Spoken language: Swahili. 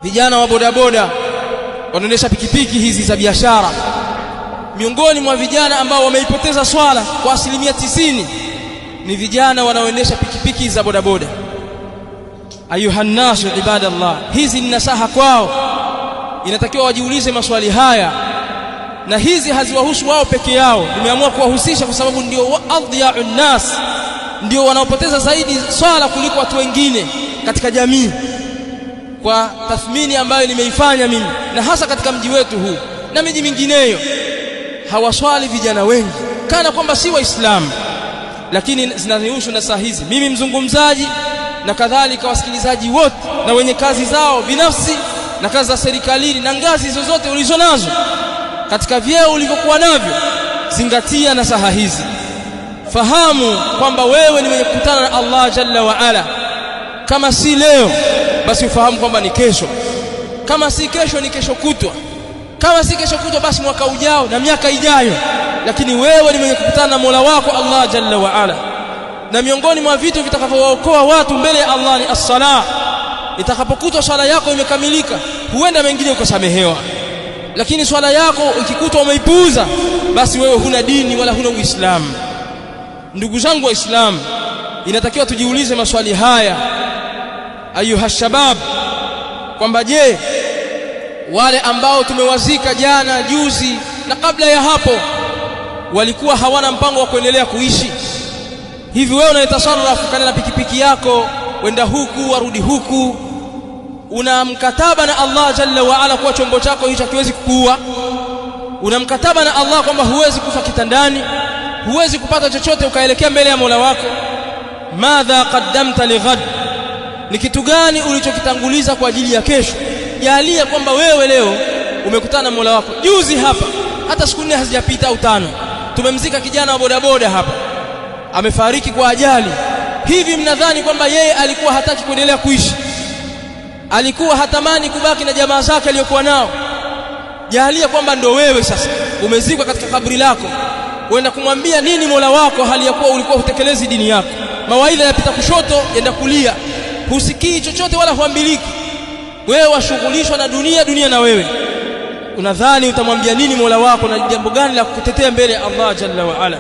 vijana wa bodaboda wanaendesha pikipiki hizi za biashara. Miongoni mwa vijana ambao wameipoteza swala kwa 90% ni vijana wanaoendesha pikipiki za bodaboda. Ayuhan nasu ibadallah, hizi ni nasaha kwao, inatakiwa wajiulize maswali haya, na hizi haziwahusu wao peke yao. Nimeamua kuwahusisha kwa sababu ndio adhiya'un nas, ndio wanaopoteza zaidi swala kuliko watu wengine katika jamii, kwa tathmini ambayo nimeifanya mimi, na hasa katika mji wetu huu na miji mingineyo. Hawaswali vijana wengi kana kwamba si Waislamu, lakini zinahusu na saa hizi mimi mzungumzaji na kadhalika wasikilizaji wote na wenye kazi zao binafsi na kazi za serikalini na ngazi zozote ulizonazo katika vyeo ulivyokuwa navyo, zingatia na saha hizi. Fahamu kwamba wewe ni mwenye kukutana na Allah jalla wa ala. Kama si leo, basi ufahamu kwamba ni kesho. Kama si kesho, ni kesho kutwa. Kama si kesho kutwa, basi mwaka ujao na miaka ijayo. Lakini wewe ni mwenye kukutana na Mola wako Allah jalla wa ala. Na miongoni mwa vitu vitakavyookoa watu mbele ya Allah ni as-sala. Itakapokutwa swala yako imekamilika, huenda mengine ukasamehewa. Lakini swala yako ikikutwa umeipuuza, basi wewe huna dini wala huna Uislamu. Ndugu zangu Waislamu, inatakiwa tujiulize maswali haya ayuha shabab, kwamba je, wale ambao tumewazika jana, juzi na kabla ya hapo walikuwa hawana mpango wa kuendelea kuishi? Hivi wewe unayetasarrafu kana na pikipiki yako, wenda huku warudi huku, una mkataba na Allah jalla wa ala kwa chombo chako hicho hakiwezi kukuua? Una mkataba na Allah kwamba huwezi kufa kitandani, huwezi kupata chochote ukaelekea mbele ya Mola wako? Madha qaddamta lighad, ni kitu gani ulichokitanguliza kwa ajili ya kesho? Jalia kwamba wewe leo umekutana na Mola wako. Juzi hapa, hata siku 4 hazijapita au 5, tumemzika kijana wa bodaboda hapa, amefariki kwa ajali. Hivi mnadhani kwamba yeye alikuwa hataki kuendelea kuishi? Alikuwa hatamani kubaki na jamaa zake aliyokuwa nao? Jalia kwamba ndo wewe sasa umezikwa katika kaburi lako, uenda kumwambia nini Mola wako hali ya kuwa ulikuwa hutekelezi dini yako? Mawaidha yapita kushoto yenda kulia, husikii chochote wala huambiliki. Wewe washughulishwa na dunia na wewe. Unadhani utamwambia nini Mola wako na jambo gani la kukutetea mbele ya Allah jalla wa ala?